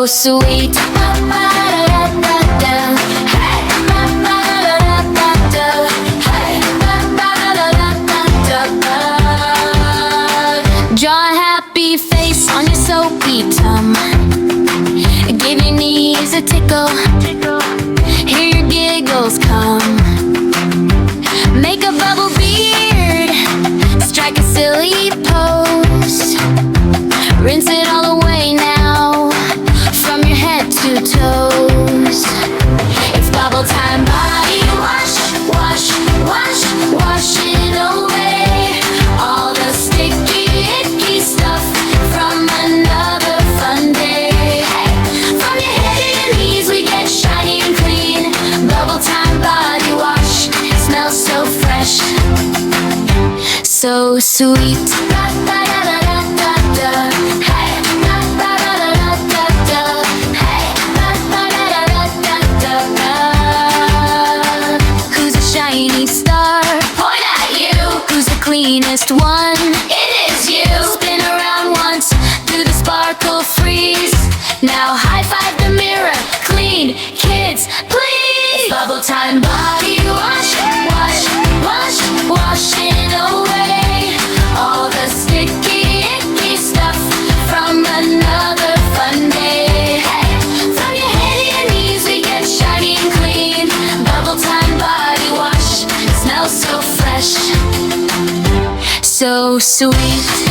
so sweet. Draw a happy face on your soapy tum. Give your knees a tickle. Hear your giggles come. Make a bubble beard. Strike a silly pose. Rinse it all away now, from your head to toes. It's bubble time body wash. Wash, wash, wash it away. All the sticky, icky stuff from another fun day. From your head to your knees we get shiny and clean. Bubble time body wash, smells so fresh, so sweet. Who's a shiny star? Point at you. Who's the cleanest one? It is you. Spin around once, do the sparkle freeze. Now high five the mirror. Clean, kids, please. Bubble time body wash. Wash, wash, wash it away. All the sticky, icky stuff from another fun day. From your head to your knees we get shiny and clean. Bubble time body wash, smells so fresh, so sweet.